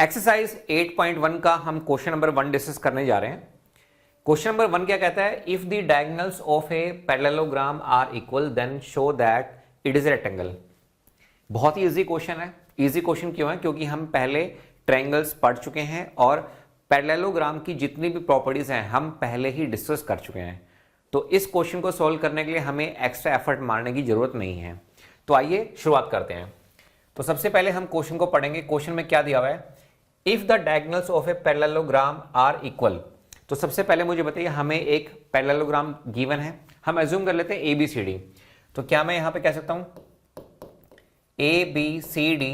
Exercise 8.1 का हम question number 1 discuss करने जा रहे हैं। क्वेश्चन नंबर 1 क्या कहता है, if the diagonals of a parallelogram are equal then show that it is a rectangle. बहुत ही इजी क्वेश्चन है। इजी क्वेश्चन क्यों है? क्योंकि हम पहले ट्रायंगल्स पढ़ चुके हैं और पैरेललोग्राम की जितनी भी प्रॉपर्टीज हैं हम पहले ही डिस्कस कर चुके हैं। तो इस क्वेश्चन को सॉल्व करने के लिए हमें एक्स्ट्रा एफर्ट मारने की जरूरत नहीं है। तो आइए शुरुआत करते हैं। तो सबसे पहले हम क्वेश्चन को पढ़ेंगे। क्वेश्चन में क्या दिया हुआ है, if the diagonals of a parallelogram are equal. तो सबसे पहले मुझे बताइए, हमें एक पैरेललोग्राम गिवन है, हम एज्यूम कर लेते हैं ए बी सी डी। तो क्या मैं यहां पे कह सकता हूं A B C D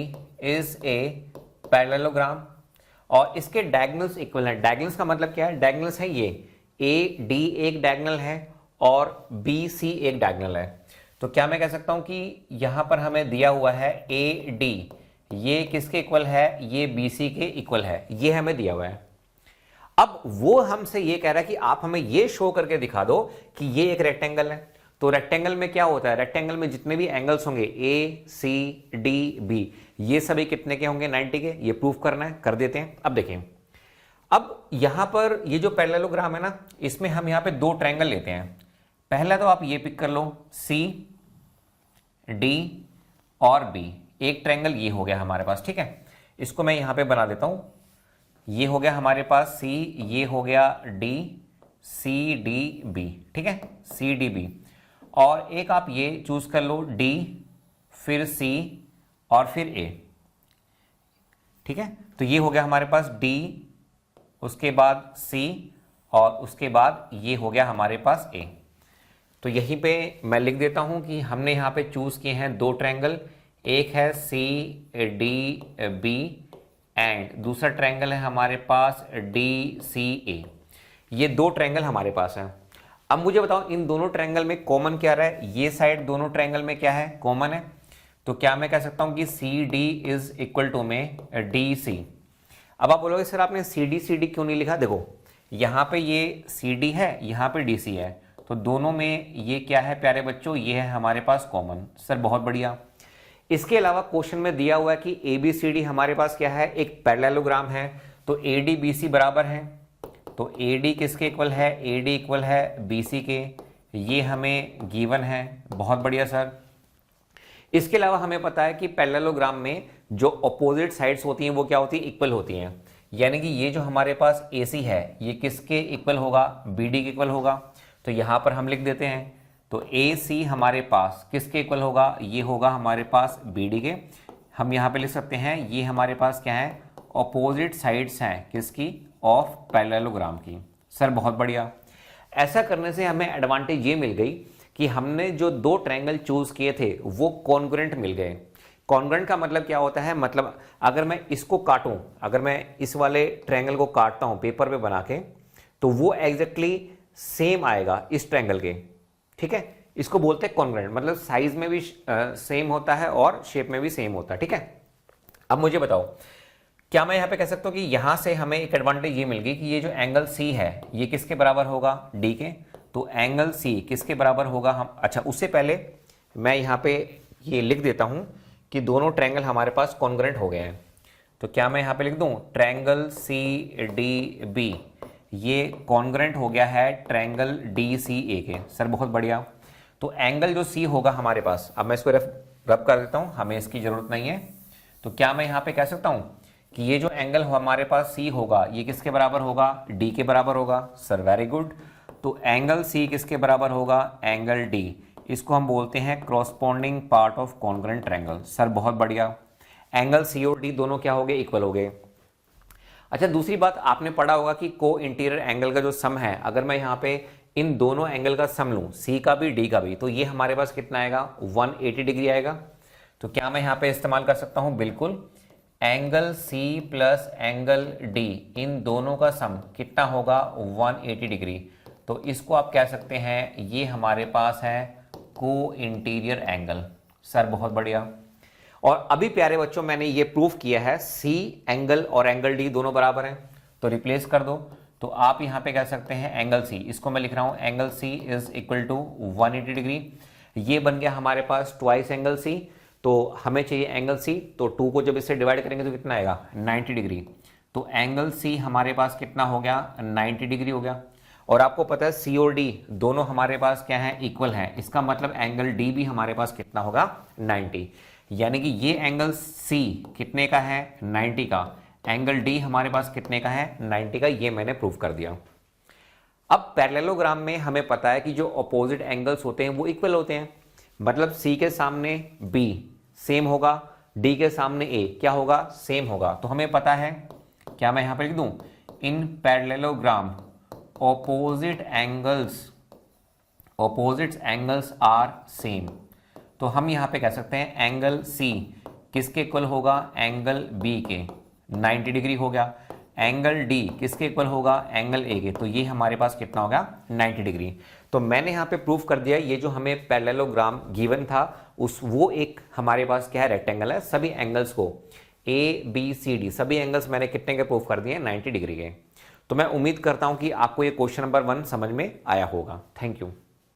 is a parallelogram और इसके डायगोनल्स इक्वल है। डायगोनल्स का मतलब क्या है? डायगोनल्स है ये ए डी एक डायगोनल है और बी सी एक डायगोनल है। तो क्या मैं कह सकता हूं कि यहां पर हमें दिया हुआ है ए डी, ये किसके इक्वल है? ये बी सी के इक्वल है, ये हमें दिया हुआ है। अब वो हमसे ये कह रहा है कि आप हमें ये शो करके दिखा दो कि ये एक रेक्टेंगल है। तो रेक्टेंगल में क्या होता है? रेक्टेंगल में जितने भी एंगल्स होंगे ए सी डी बी, ये सभी कितने के होंगे? 90 के। ये प्रूफ करना है, कर देते हैं। अब देखें, अब यहां पर ये जो पैरेललोग्राम है ना, इसमें हम यहां पे दो ट्रायंगल लेते हैं। पहला तो आप ये पिक कर लो, सी डी और बी, एक ट्रायंगल ये हो गया हमारे पास। ठीक है, इसको मैं यहां पे बना देता हूं। ये हो गया हमारे पास सी, ये हो गया डी, सी डी बी। ठीक है, सी डी बी। और एक आप ये चूज कर लो डी, फिर सी और फिर ए। ठीक है, तो ये हो गया हमारे पास डी, उसके बाद सी और उसके बाद ये हो गया हमारे पास ए। तो यहीं पे मैं लिख देता हूं कि हमने यहां पे चूज किए हैं दो ट्रायंगल, एक है सी डी बी एंड दूसरा ट्रायंगल है हमारे पास डी सी ए। ये दो ट्रायंगल हमारे पास हैं। अब मुझे बताओ इन दोनों ट्रायंगल में कॉमन क्या रहा है? ये साइड दोनों ट्रायंगल में क्या है? कॉमन है। तो क्या मैं कह सकता हूं कि C D is equal to में डी सी। अब आप बोलोगे सर आपने सी डी क्यों नहीं लिखा? देखो यहां पे ये सी डी है, यहां पे डी सी है, तो दोनों में ये क्या है प्यारे बच्चों? ये है हमारे पास कॉमन। सर बहुत बढ़िया। इसके अलावा क्वेश्चन में दिया हुआ है कि ए बी सी डी हमारे पास क्या है? एक पैरेललोग्राम है। तो ए डी बी सी बराबर है। तो ए डी किसके इक्वल है? ए डी इक्वल है बी सी के। ये हमें गिवन है। बहुत बढ़िया सर। इसके अलावा हमें पता है कि पैरेललोग्राम में जो अपोजिट साइड्स होती हैं वो क्या होती है? इक्वल होती हैं। यानी कि ये जो हमारे पास ए सी है ये किसके इक्वल होगा? बी डी के इक्वल होगा। तो यहां पर हम लिख देते हैं, तो ए सी हमारे पास किसके इक्वल होगा? ये होगा हमारे पास बी डी के। हम यहां पे लिख सकते हैं ये हमारे पास क्या है? अपोजिट साइड्स हैं किसकी? ऑफ पैरेललोग्राम की। सर बहुत बढ़िया। ऐसा करने से हमें एडवांटेज ये मिल गई कि हमने जो दो ट्रायंगल चूज किए थे वो कॉन्ग्रुएंट मिल गए। कॉन्ग्रुएंट का मतलब क्या होता है? मतलब अगर मैं इसको काटूं, अगर मैं इस वाले ट्रायंगल को काटता हूं पेपर पे बना के, तो वो एग्जैक्टली सेम आएगा इस ट्रायंगल के। ठीक है, इसको बोलते हैं कॉन्ग्रुएंट, मतलब साइज में भी सेम होता है और शेप में भी सेम होता है। ठीक है, अब मुझे बताओ, क्या मैं यहां पे कह सकता हूं कि यहां से हमें एक एडवांटेज ये मिल गई कि ये जो एंगल सी है ये किसके बराबर होगा? डी के। तो एंगल सी किसके बराबर होगा? हम अच्छा उससे पहले मैं यहां पे ये लिख देता हूं कि दोनों ट्रायंगल हमारे पास कॉन्ग्रुएंट हो गए हैं। तो क्या मैं यहां पे लिख दूं ट्रायंगल सी डी बी ये कॉन्ग्रुएंट हो गया है ट्रायंगल डी सी ए के। सर बहुत बढ़िया। तो एंगल जो सी होगा हमारे पास, अब मैं इसको रब कर देता हूं, हमें इसकी जरूरत नहीं है। तो क्या मैं यहां पे कह सकता हूं कि ये जो एंगल हमारे पास सी होगा ये किसके बराबर होगा? डी के बराबर होगा। Sir very good. तो एंगल सी किसके बराबर होगा? Angle D. इसको हम बोलते हैं corresponding part of congruent triangle. Sir बहुत बढ़िया। एंगल सी और डी दोनों क्या हो गए? इक्वल हो गए। अच्छा दूसरी बात आपने पढ़ा होगा कि को इंटीरियर एंगल का जो सम है, अगर मैं यहां पे इन दोनों एंगल का सम लूं, सी का भी डी का भी, तो ये हमारे पास कितना आएगा? 180 डिग्री आएगा। तो क्या मैं यहां पे इस्तेमाल कर सकता हूं? बिल्कुल। Angle C plus angle D इन दोनों का सम कितना होगा? 180 डिग्री। तो इसको आप कह सकते हैं ये हमारे पास है को इंटीरियर एंगल। सर बहुत बढ़िया। और अभी प्यारे बच्चों मैंने ये प्रूफ किया है सी एंगल और एंगल डी दोनों बराबर हैं, तो रिप्लेस कर दो। तो आप यहां पे कह सकते हैं एंगल सी, इसको मैं लिख रहा हूं angle C is equal to 180 degree. ये बन गया हमारे पास ट्वाइस एंगल सी। तो हमें चाहिए एंगल सी, तो 2 को जब इससे डिवाइड करेंगे तो कितना आएगा 90 डिग्री। तो एंगल सी हमारे पास कितना हो गया 90 डिग्री हो गया। और आपको पता है सी और डी दोनों हमारे पास क्या है इक्वल है, इसका मतलब एंगल डी भी हमारे पास कितना होगा 90। यानी कि ये एंगल सी कितने का है 90 का, एंगल डी हमारे पास कितने का है 90 का, ये मैंने प्रूव कर दिया। अब पैरेललोग्राम में हमें पता है कि जो अपोजिट एंगल्स होते हैं वो इक्वल होते हैं, मतलब सी के सामने बी सेम होगा, डी के सामने ए क्या होगा सेम होगा। तो हमें पता है, क्या मैं यहां पर लिख दूं, in parallelogram opposite angles are same. तो हम यहां पे कह सकते हैं एंगल सी किसके इक्वल होगा एंगल बी के 90 डिग्री हो गया, एंगल डी किसके इक्वल होगा एंगल ए के, तो ये हमारे पास कितना होगा 90 डिग्री। तो मैंने यहां पे प्रूफ कर दिया, ये जो हमें पैरेललोग्राम गिवन था वो एक हमारे पास क्या है रेक्टेंगल है, सभी एंगल्स को ए बी सी डी सभी एंगल्स मैंने कितने के प्रूफ कर दिए 90 डिग्री के। तो मैं उम्मीद करता हूं कि आपको ये क्वेश्चन नंबर 1 समझ में आया होगा। Thank you.